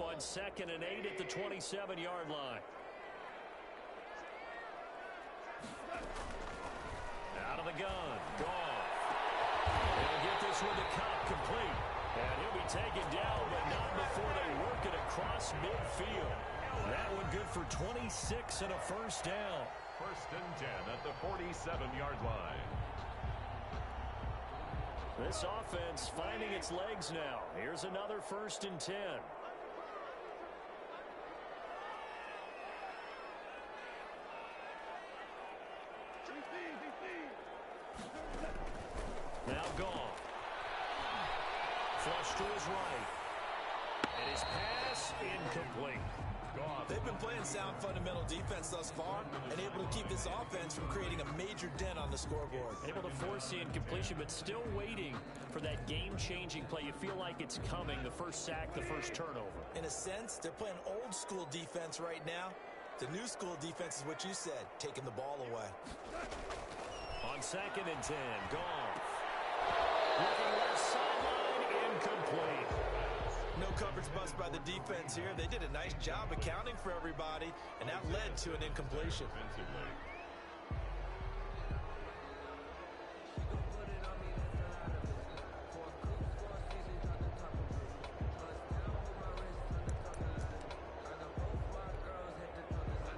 on 2nd and 8 at the 27-yard line. Out of the gun. Gone. He'll get this one to Cobb, complete. And he'll be taken down, but not before they work it across midfield. That one good for 26 and a first down. 1st and 10 at the 47-yard line. This offense finding its legs now. Here's another 1st and 10. Now gone. Flush to his right. And his pass incomplete. They've been playing sound fundamental defense thus far and able to keep this offense from creating a major dent on the scoreboard. Able to force the incompletion, but still waiting for that game-changing play. You feel like it's coming, the first sack, the first turnover. In a sense, they're playing old-school defense right now. The new school defense is what you said, taking the ball away. On 2nd and 10, Goff. Looking left sideline, incomplete. No coverage bust by the defense here. They did a nice job accounting for everybody, and that led to an incompletion.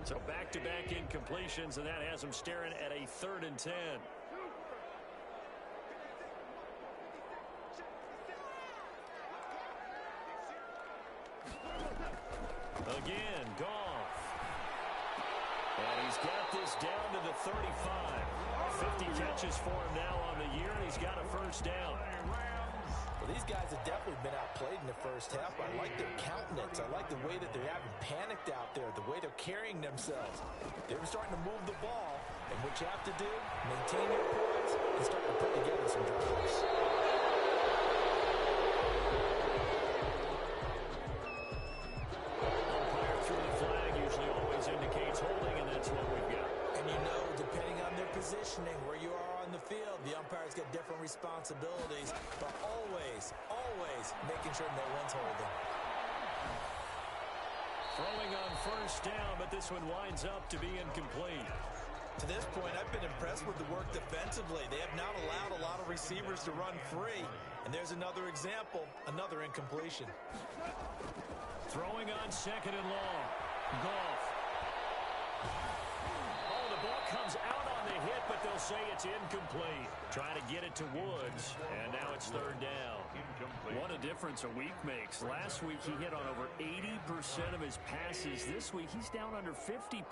So back-to-back incompletions, and that has them staring at a 3rd and 10. Again, Goff. And he's got this down to the 35. 50 catches for him now on the year, and he's got a first down. Well, these guys have definitely been outplayed in the first half. I like their countenance. I like the way that they haven't panicked out there, the way they're carrying themselves. They're starting to move the ball, and what you have to do, maintain your poise and start to put together some drives. Umpire through the flag usually always indicates holding, and that's what we've got. And you know, depending on their positioning, where you are on the field, the umpires get different responsibilities, but always making sure no one's holding. Throwing on first down, but this one winds up to be incomplete. To this point, I've been impressed with the work defensively. They have not allowed a lot of receivers to run free. And there's another example, another incompletion. Throwing on 2nd and long. Goff. Oh, the ball comes out on the hit, but they'll say it's incomplete. Trying to get it to Woods, and now it's 3rd down. What a difference a week makes. Last week he hit on over 80% of his passes. This week he's down under 50%.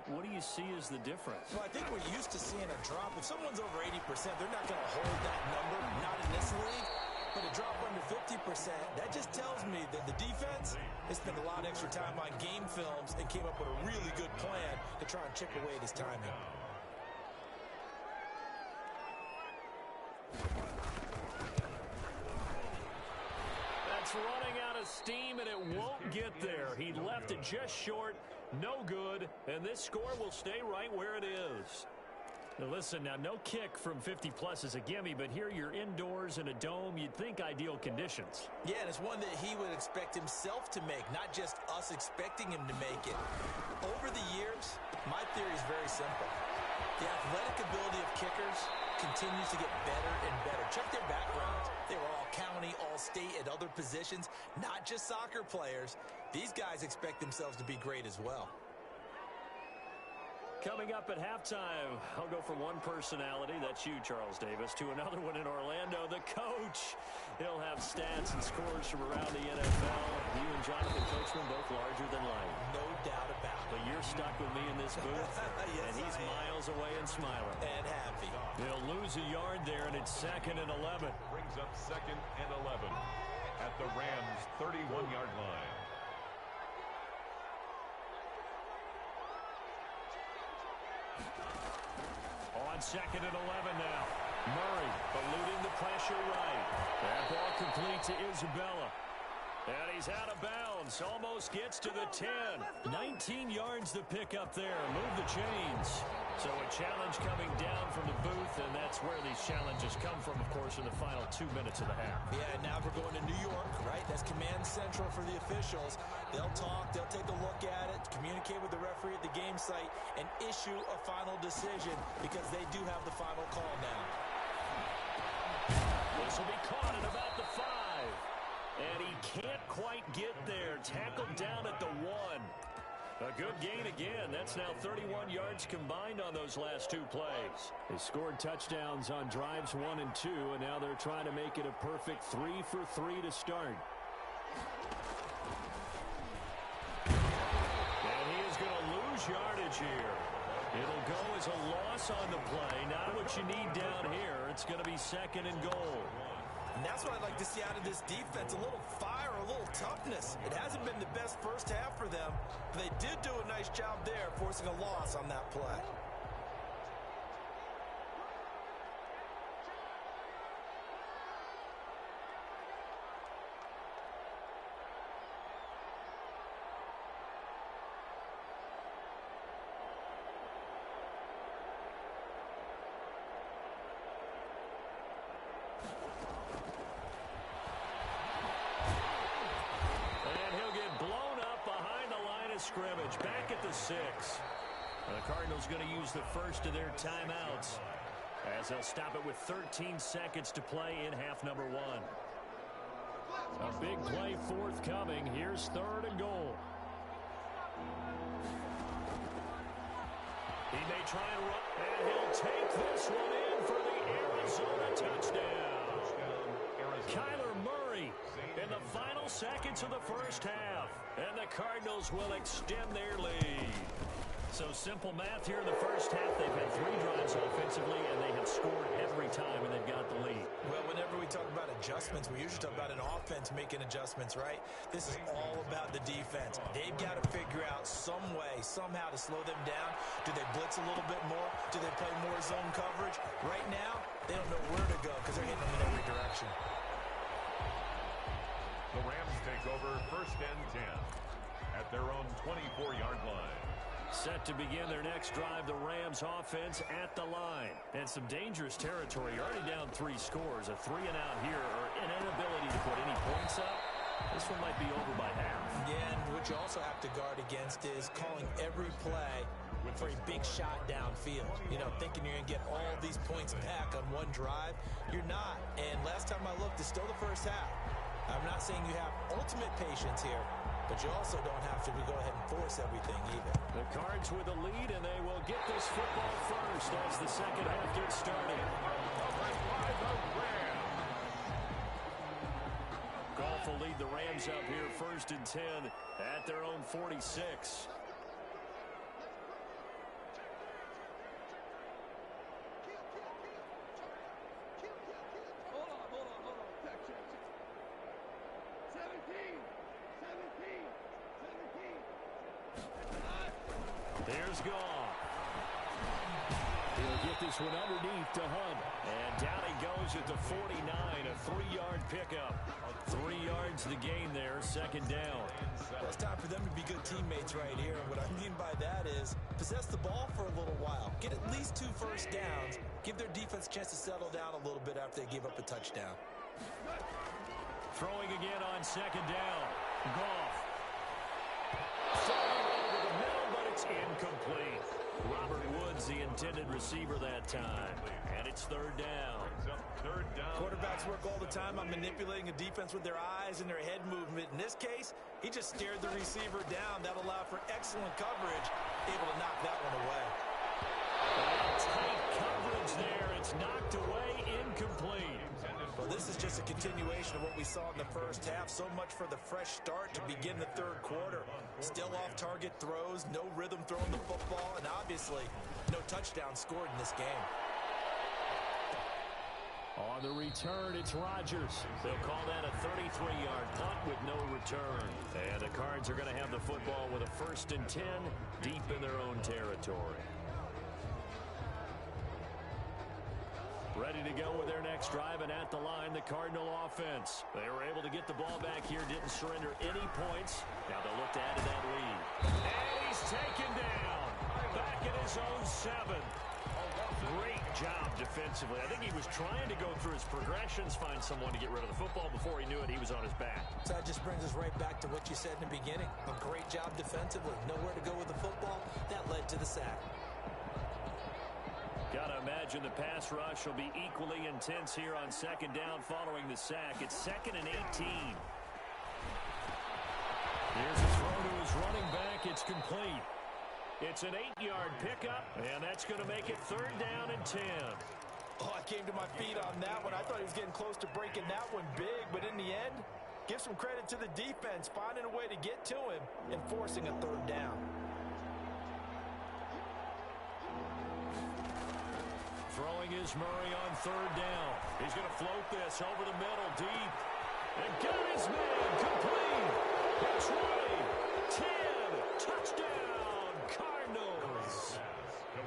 What do you see as the difference? Well, I think we're used to seeing a drop. If someone's over 80%, they're not going to hold that number, not in this league. But a drop under 50%, that just tells me that the defense has spent a lot of extra time on game films and came up with a really good plan to try and chip away at his timing. That's running out of steam, and it won't get there. He left it just short, no good, and this score will stay right where it is. Now listen, now no kick from 50-plus is a gimme, but here you're indoors in a dome. You'd think ideal conditions. Yeah, and it's one that he would expect himself to make, not just us expecting him to make it. Over the years, my theory is very simple. The athletic ability of kickers continues to get better and better. Check their backgrounds. They were all county, all state, at other positions, not just soccer players. These guys expect themselves to be great as well. Coming up at halftime, I'll go from one personality, that's you, Charles Davis, to another one in Orlando, the coach. He'll have stats and scores from around the NFL. You and Jonathan Coachman both larger than life. No doubt about it. But you're stuck with me in this booth, Yes, and he's miles away and smiling. And happy. He'll lose a yard there, and it's 2nd and 11. Brings up 2nd and 11 at the Rams' 31-yard line. On 2nd and 11 now. Murray eluding the pressure right. That ball complete to Isabella. And he's out of bounds. Almost gets to the 10. 19 yards to pick up there. Move the chains. So a challenge coming down from the booth, and that's where these challenges come from, of course, in the final 2 minutes of the half. Yeah, now we're going to New York, right? That's command central for the officials. They'll talk, they'll take a look at it, communicate with the referee at the game site, and issue a final decision because they do have the final call now. This will be caught at about the 5. And he can't quite get there. Tackled down at the 1. A good gain again. That's now 31 yards combined on those last 2 plays. They scored touchdowns on drives 1 and 2, and now they're trying to make it a perfect 3 for 3 to start. And he is going to lose yardage here. It'll go as a loss on the play. Not what you need down here. It's going to be 2nd and goal. And that's what I'd like to see out of this defense, a little fire, a little toughness. It hasn't been the best first half for them, but they did do a nice job there, forcing a loss on that play. Scrimmage back at the 6. The Cardinals going to use the first of their timeouts as they'll stop it with 13 seconds to play in half number 1. A big play forthcoming. Here's 3rd and goal. He may try and run, and he'll take this one in for the Arizona touchdown. Kyler Murray in the final seconds of the first half. And the Cardinals will extend their lead. So simple math here in the first half. They've had 3 drives offensively, and they have scored every time, and they've got the lead. Well, whenever we talk about adjustments, we usually talk about an offense making adjustments, right? This is all about the defense. They've got to figure out some way, somehow to slow them down. Do they blitz a little bit more? Do they play more zone coverage? Right now, they don't know where to go because they're hitting them in every direction. The Rams take over 1st and 10 at their own 24-yard line. Set to begin their next drive, the Rams offense at the line. And some dangerous territory. You're already down 3 scores. A 3-and-out here, or an inability to put any points up. This one might be over by half. Yeah, and what you also have to guard against is calling every play for a big shot downfield. You know, thinking you're going to get all these points back on one drive. You're not. And last time I looked, it's still the first half. I'm not saying you have ultimate patience here, but you also don't have to go ahead and force everything either. The Cards with a lead, and they will get this football first as the second half gets started. Goff will lead the Rams up here 1st and 10 at their own 46. There's Goff. He'll get this one underneath to Hunt. And down he goes at the 49, a 3-yard pickup. 3 yards to gain there, 2nd down. Well, it's time for them to be good teammates right here. And what I mean by that is possess the ball for a little while. Get at least 2 first downs. Give their defense a chance to settle down a little bit after they give up a touchdown. Throwing again on 2nd down. Goff. Throwing over the middle, but it's incomplete. Robert Woods, the intended receiver that time. And it's 3rd down. Quarterbacks work all the time on manipulating a defense with their eyes and their head movement. In this case, he just stared the receiver down. That allowed for excellent coverage. Able to knock that one away. Tight coverage there. It's knocked away, incomplete. Well, this is just a continuation of what we saw in the first half. So much for the fresh start to begin the 3rd quarter. Still off-target throws, no rhythm throwing the football, and obviously no touchdown scored in this game. On the return, it's Rodgers. They'll call that a 33-yard punt with no return. And the Cards are going to have the football with a 1st and 10 deep in their own territory. Ready Ready to go with their next drive, and at the line, the Cardinal offense. They were able to get the ball back here, didn't surrender any points. Now they'll look to add to that lead. And he's taken down. Back in his own 7. Great job defensively. I think he was trying to go through his progressions, find someone to get rid of the football. Before he knew it, he was on his back. So that just brings us right back to what you said in the beginning. A great job defensively. Nowhere to go with the football. That led to the sack. Got to imagine the pass rush will be equally intense here on second down following the sack. It's 2nd and 18. Here's a throw to his running back. It's complete. It's an 8-yard pickup, and that's going to make it 3rd down and 10. Oh, I came to my feet on that one. I thought he was getting close to breaking that one big, but in the end, give some credit to the defense, finding a way to get to him and forcing a 3rd down. Throwing is Murray on 3rd down. He's going to float this over the middle, deep. And got his man, complete. It's Ray. 10, touchdown, Cardinals.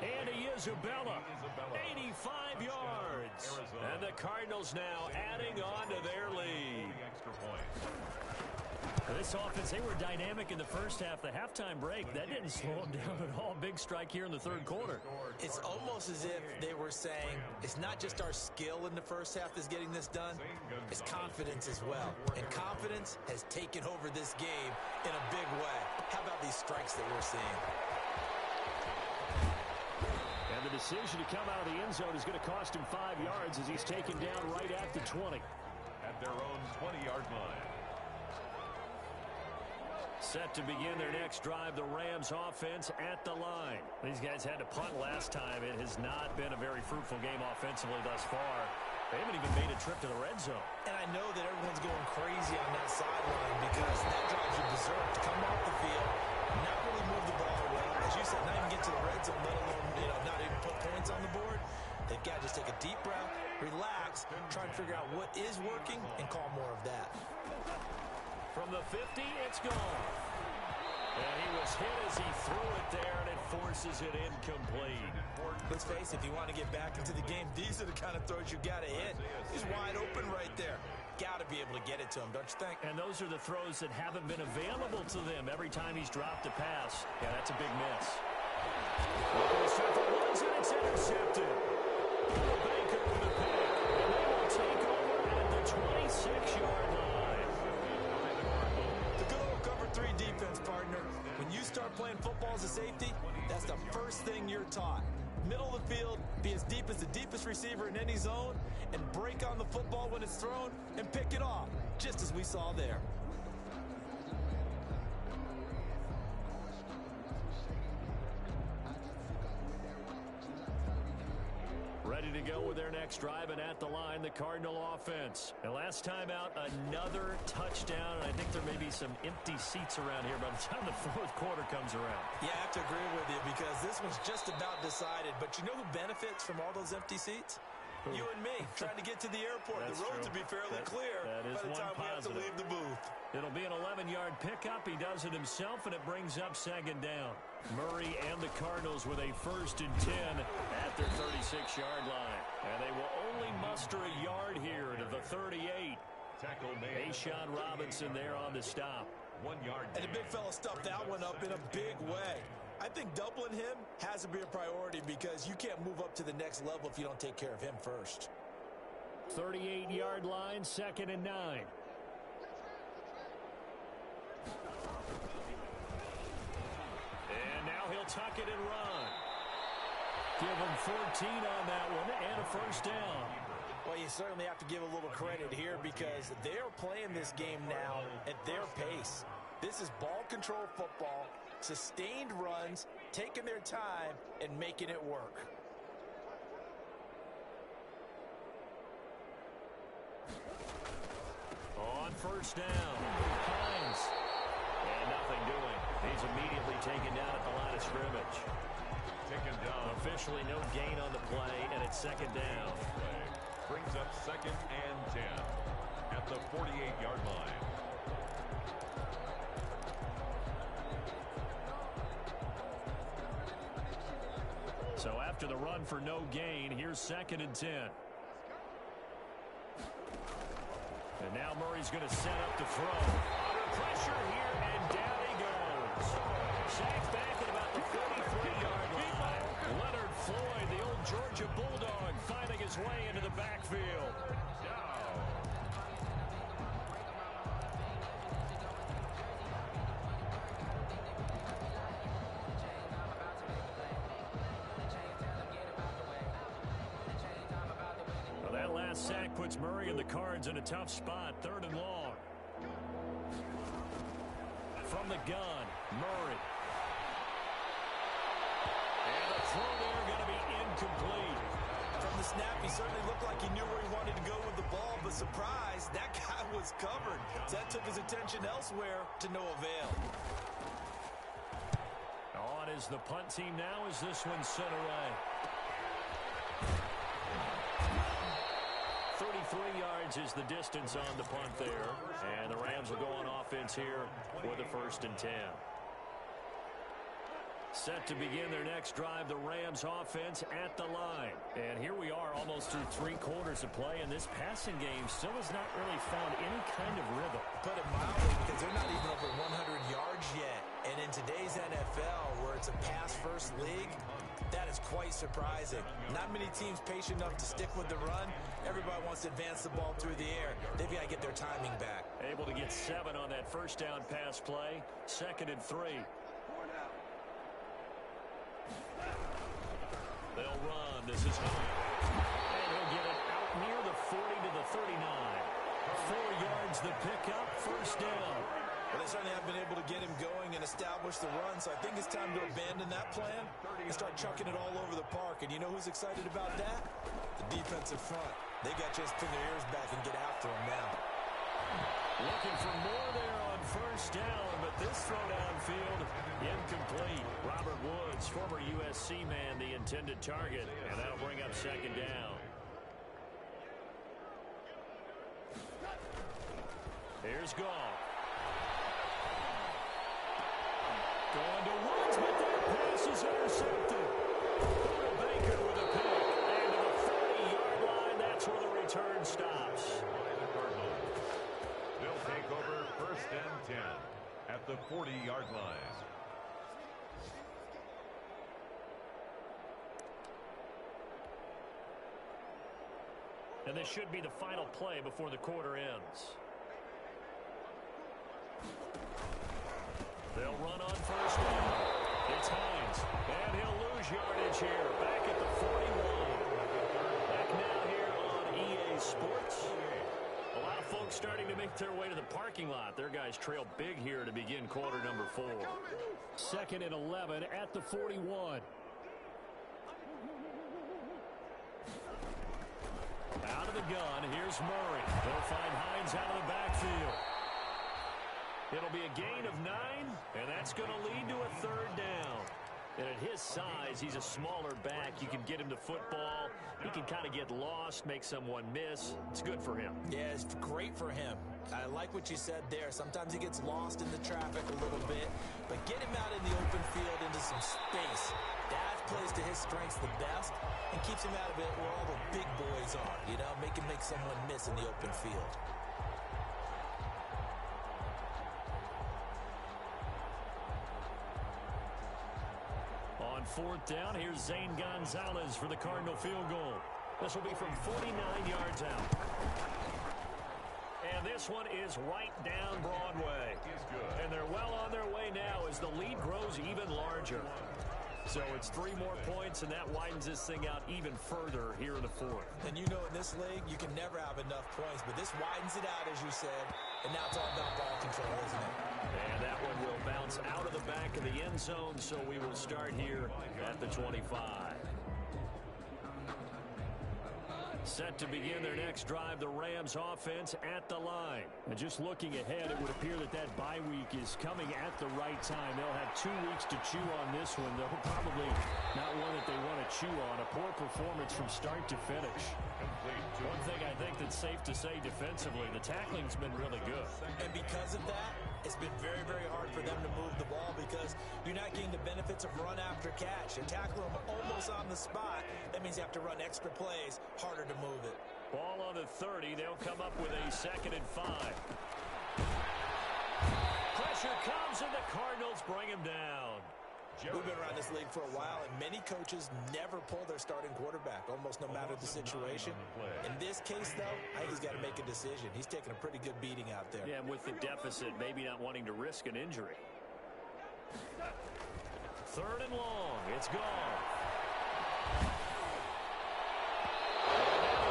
Andy Isabella, 85 yards. And the Cardinals now adding on to their lead. This offense, they were dynamic in the first half. The halftime break, that didn't slow them down at all. Big strike here in the 3rd quarter. It's almost as if they were saying, it's not just our skill in the first half that's getting this done, it's confidence as well. And confidence has taken over this game in a big way. How about these strikes that we're seeing? And the decision to come out of the end zone is going to cost him 5 yards as he's taken down right at the 20. At their own 20-yard line. Set to begin their next drive, the Rams offense at the line. These guys had to punt last time. It has not been a very fruitful game offensively thus far. They haven't even made a trip to the red zone. And I know that everyone's going crazy on that sideline because that drives you berserk to come off the field, not really move the ball well. As you said, not even get to the red zone, let alone, not even put points on the board. They've got to just take a deep breath, relax, try and figure out what is working, and call more of that. From the 50, it's gone. And he was hit as he threw it there, and it forces it incomplete. Let's face it, if you want to get back into the game, these are the kind of throws you got to hit. He's wide open right there. Got to be able to get it to him, don't you think? And those are the throws that haven't been available to them every time he's dropped a pass. Yeah, that's a big miss. And it's intercepted. Baker with a pick. And they will take over at the 26-yard line. The good old cover 3 defense, partner. When you start playing football as a safety, that's the first thing you're taught. Middle of the field, be as deep as the deepest receiver in any zone, and break on the football when it's thrown and pick it off, just as we saw there. Ready to go with their next drive, and at the line, the Cardinal offense. And last time out, another touchdown, and I think there may be some empty seats around here by the time the 4th quarter comes around. Yeah, I have to agree with you because this one's just about decided. But you know who benefits from all those empty seats? You and me, trying to get to the airport. The roads will be fairly clear by the time we have to leave the booth. It'll be an 11-yard pickup. He does it himself, and it brings up 2nd down. Murray and the Cardinals with a 1st and 10 at their 36-yard line. And they will only muster a yard here to the 38. Ashawn Robinson there on the stop. 1 yard. And the big fella stuffed that one up in a big way. I think doubling him has to be a priority because you can't move up to the next level if you don't take care of him first. 38-yard line, 2nd and 9. And now he'll tuck it and run. Give him 14 on that one and a 1st down. Well, you certainly have to give a little credit here because they're playing this game now at their pace. This is ball control football, sustained runs, taking their time, and making it work. On 1st down, Hines. And nothing doing. He's immediately taken down at the line of scrimmage. Taken down. Officially no gain on the play, and it's 2nd down. Brings up 2nd and 10 at the 48-yard line. So after the run for no gain, here's 2nd and 10. And now Murray's going to set up to throw. Under pressure here, and down he goes. Sacked back at about the 43-yard line. Leonard Floyd, the old Georgia Bulldog, finding his way into the backfield. Well, that last sack puts Murray and the Cards in a tough spot, 3rd and long. From the gun, Murray. And the throw there going to be incomplete. From the snap, he certainly looked like he knew where he wanted to go with the ball, but surprise, that guy was covered. So that took his attention elsewhere to no avail. On is the punt team now as this one's sent away. 33 yards is the distance on the punt there. And the Rams will go on offense here for the 1st and 10. Set to begin their next drive, the Rams offense at the line. And here we are almost through 3 quarters of play, and this passing game still has not really found any kind of rhythm. Put it mildly, because they're not even over 100 yards yet. And in today's NFL, where it's a pass-first league, that is quite surprising. Not many teams patient enough to stick with the run. Everybody wants to advance the ball through the air. They've got to get their timing back. Able to get 7 on that first down pass play. 2nd and 3. They'll run. This is high. And he'll get it out near the 40 to the 39. 4 yards the pickup. 1st down. Well, they certainly have been able to get him going and establish the run, so I think it's time to abandon that plan and start chucking it all over the park. And you know who's excited about that? The defensive front. They got just pin their ears back and get after him now. Looking for more there on 1st down, but this throw downfield incomplete. Robert Woods, former USC man, the intended target, and that'll bring up 2nd down. Here's Goff. Going to Woods, but that pass is intercepted. Baker with a pick. And to the 40-yard line, that's where the return stops. They'll take over 1st and 10 at the 40-yard line. And this should be the final play before the quarter ends. They'll run on 1st down. It's Hines. And he'll lose yardage here. Back at the 41. Back now here on EA Sports. A lot of folks starting to make their way to the parking lot. Their guys trail big here to begin quarter number 4. 2nd and 11 at the 41. Out of the gun, here's Murray. They'll find Hines out of the backfield. It'll be a gain of 9, and that's going to lead to a 3rd down. And at his size, he's a smaller back. You can get him to football. He can kind of get lost, make someone miss. It's good for him. Yeah, it's great for him. I like what you said there. Sometimes he gets lost in the traffic a little bit, but get him out in the open field into some space. That plays to his strengths the best and keeps him out of it where all the big boys are, you know, make him make someone miss in the open field. On 4th down, here's Zane Gonzalez for the Cardinal field goal. This will be from 49 yards out. And this one is right down Broadway. And they're well on their way now as the lead grows even larger. So it's 3 more points, and that widens this thing out even further here in the 4th. And you know, in this league, you can never have enough points, but this widens it out, as you said, and now it's all about ball control, isn't it? And that one will bounce out of the back of the end zone, so we will start here at the 25. Set to begin their next drive, the Rams offense at the line. And just looking ahead, it would appear that that bye week is coming at the right time. They'll have 2 weeks to chew on this one. They'll probably not one that they want to chew on. A poor performance from start to finish. One thing I think that's safe to say defensively, the tackling's been really good. And because of that, it's been very, very hard for them to move the ball because you're not getting the benefits of run after catch. You tackle them almost on the spot. That means you have to run extra plays, harder to move it. Ball on the 30. They'll come up with a 2nd and 5. Pressure comes, and the Cardinals bring him down. We've been around this league for a while, and many coaches never pull their starting quarterback, almost no matter the situation. In this case, though, I think he's got to make a decision. He's taking a pretty good beating out there. Yeah, and with the deficit, maybe not wanting to risk an injury. 3rd and long. It's gone.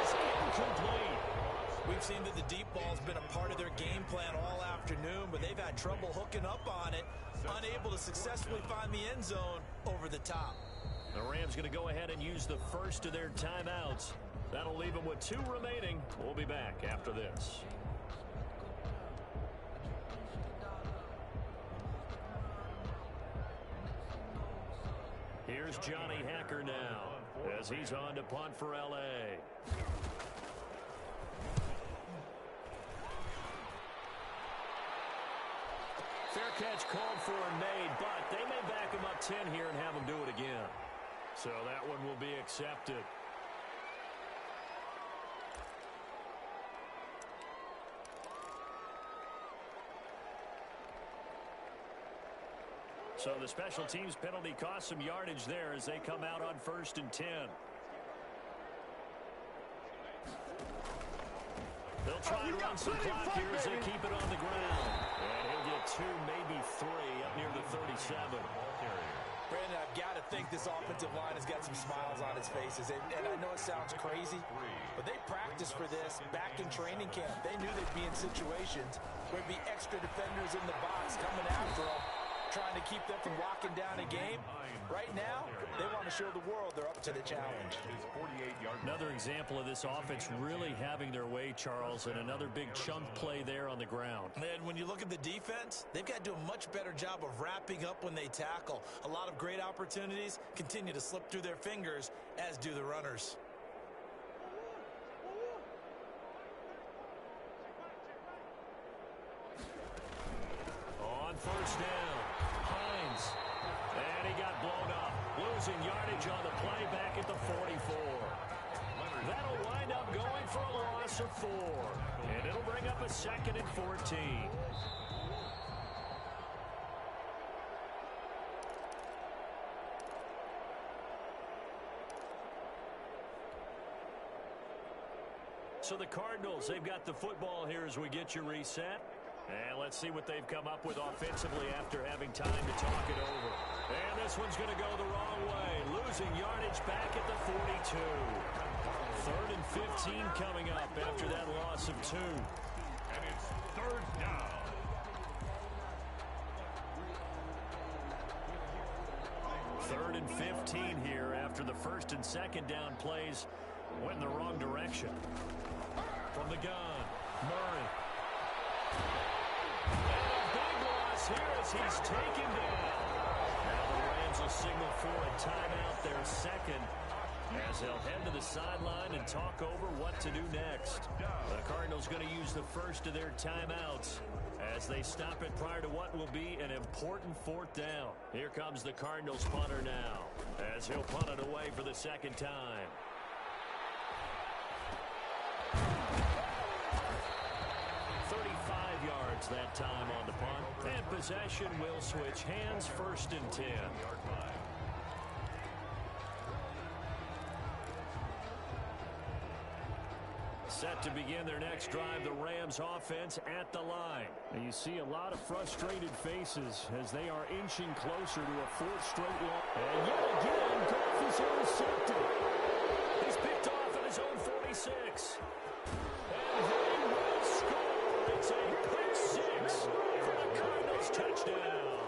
It's incomplete. We've seen that the deep ball's been a part of their game plan all afternoon, but they've had trouble hooking up on it, unable to successfully find the end zone over the top. The Rams going to go ahead and use the first of their timeouts. That'll leave them with 2 remaining. We'll be back after this. Here's Johnny Hacker now as he's on to punt for L.A. Fair catch called for and made, but they may back him up 10 here and have him do it again. So that one will be accepted. So the special teams penalty cost some yardage there as they come out on 1st and 10. They'll try and run some clock here as they keep it on the ground. And he'll get 2, maybe 3 up near the 37. Brandon, I've got to think this offensive line has got some smiles on its faces. And I know it sounds crazy, but they practiced for this back in training camp. They knew they'd be in situations where there'd be extra defenders in the box coming after them, trying to keep them from locking down a game. Right now, they want to show the world they're up to the challenge. Another example of this offense really having their way, Charles, and another big chunk play there on the ground. And when you look at the defense, they've got to do a much better job of wrapping up when they tackle. A lot of great opportunities continue to slip through their fingers, as do the runners. On 1st down, Hines. And he got blown up. Losing yardage on the play back at the 44. That'll wind up going for a loss of 4. And it'll bring up a 2nd and 14. So the Cardinals, they've got the football here as we get you reset. And let's see what they've come up with offensively after having time to talk it over. And this one's going to go the wrong way. Losing yardage back at the 42. 3rd and 15 coming up after that loss of 2. And it's 3rd down. Third and 15 here after the 1st and 2nd down plays went in the wrong direction. From the gun, Murray. And a big loss here as he's taken down. Now the Rams will signal for a timeout, their 2nd, as they'll head to the sideline and talk over what to do next. The Cardinals going to use the first of their timeouts as they stop it prior to what will be an important 4th down. Here comes the Cardinals punter now as he'll punt it away for the 2nd time. That time on the punt, and possession will switch hands. 1st and 10. Set to begin their next drive, the Rams offense at the line. And you see a lot of frustrated faces as they are inching closer to a 4th straight loss. And yet again, Goff is intercepted. He's picked off at his own 46. And they will score. It's a pick 6 for the Cardinals touchdown.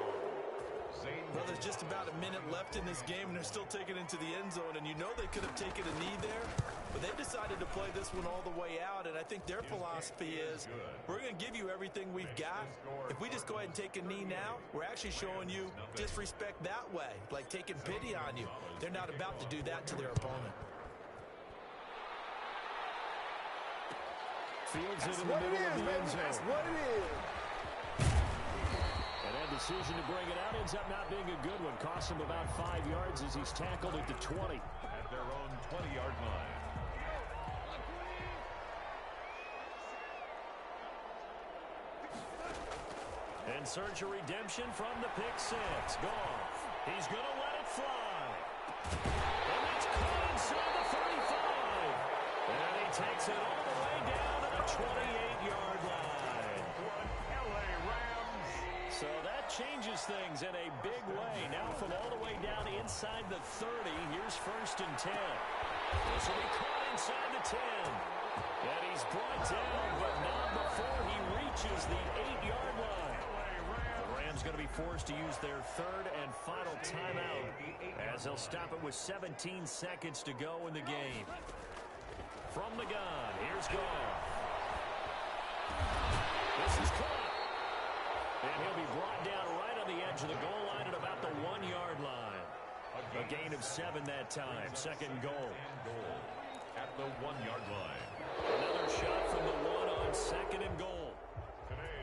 Well, there's just about a minute left in this game, and they're still taking it into the end zone. And you know they could have taken a knee there, but they decided to play this one all the way out. And I think their philosophy is, we're going to give you everything we've got. If we just go ahead and take a knee now, we're actually showing you disrespect that way, like taking pity on you. They're not about to do that to their opponent. Fields it in the middle of the end zone. That's what it is. And that decision to bring it out ends up not being a good one. Costs him about 5 yards as he's tackled at the 20. At their own 20-yard line. in search of redemption from the pick six. Goff. He's going to let it fly. And that's caught inside the 35. And he takes it all the way down to the 28-yard line. LA Rams. So that changes things in a big way. Now from all the way down inside the 30, here's 1st and 10. This will be caught inside the 10. And he's brought down, but not before he reaches the 8-yard line. The Rams going to be forced to use their 3rd and final timeout as they'll stop it with 17 seconds to go in the game. From the gun, here's Goff. This is caught. And he'll be brought down right on the edge of the goal line at about the 1-yard line. A gain of 7 that time. 2nd and goal. At the 1-yard line. Another shot from the 1 on 2nd and goal.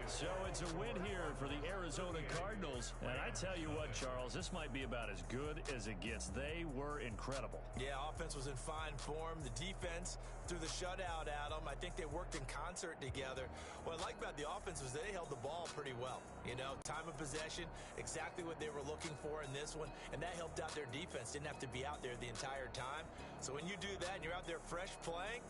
So it's a win here for the Arizona Cardinals. And I tell you what, Charles, this might be about as good as it gets. They were incredible. Yeah, offense was in fine form. The defense threw the shutout at them. I think they worked in concert together. What I like about the offense was they held the ball pretty well. You know, time of possession, exactly what they were looking for in this one. And that helped out their defense. Didn't have to be out there the entire time. So when you do that and you're out there fresh playing,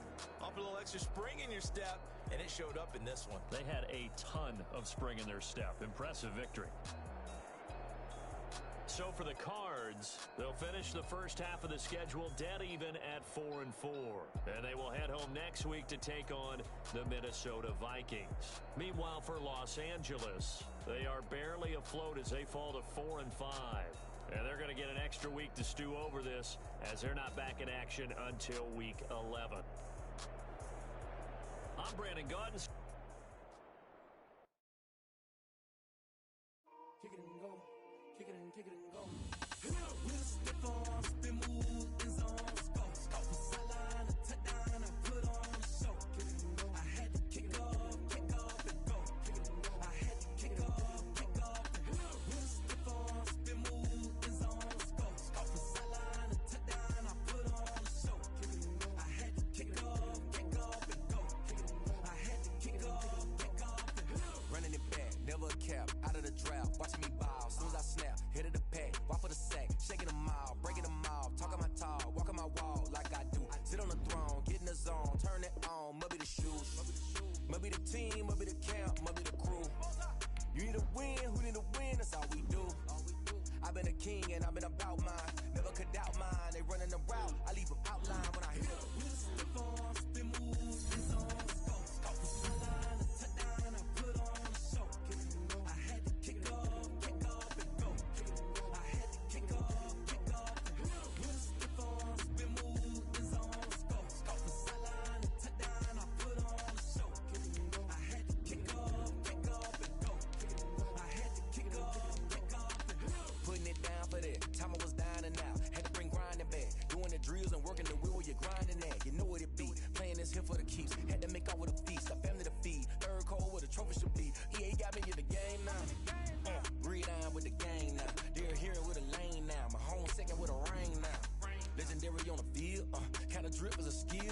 up a little extra spring in your step, and it showed up in this one. They had a ton of spring in their step. Impressive victory. So for the Cards, they'll finish the first half of the schedule dead even at 4-4. And they will head home next week to take on the Minnesota Vikings. Meanwhile, for Los Angeles, they are barely afloat as they fall to 4-5. And they're going to get an extra week to stew over this as they're not back in action until week 11. I'm Brandon Gaudin. Kick it and go. Kick it and go. We'll step on, spin, move, in zone, go. Off the sideline, a touchdown, I put on a show. Kick it and go. I had to kick off and go. Kick it and go. I had to kick off and go. We'll step on, spin, move, in zone, go. Off the sideline, a touchdown, I put on a show. Kick it and go. I had to kick off and go. Kick it and go. I had to kick off and go. Running it back, never a cap, out of the drought, watching me ball, soon as I snap, hit of the pack, walk for the sack, shaking them all, breaking them off, talking my talk, walking my wall like I do, sit on the throne, get in the zone, turn it on, must be the shoes, must be the team, must be the camp, must be the crew, you need a win, who need a win, that's all we do, I've been a king and I've been about mine, never could doubt mine, they running the route, I leave them outline when I hit them. We'll step on, spin, move, in zone, go. Off the sideline, a touchdown, I put on a show. Kick it and go. I had to kick off and go. Kick it and go. I had to kick off and go. We'll step on, spin, move, in zone, go. Off the sideline, a touchdown, I put on a show. Kick it and go. I had to kick off and go. Kick it and go. I had to kick off and go. Putting it down for that, time I was dying and out, had to bring grinding back, doing the drills and working the wheel where you're grinding at, you know what it be, playing this here for the keeps, had to make out with a feast, a family to feed, third cold where the trophy should be, EA got me in the game now, breathe on with the game now, they're hearing with a lane now, my home second with a rain now, legendary on the field, kind of drip is a skill,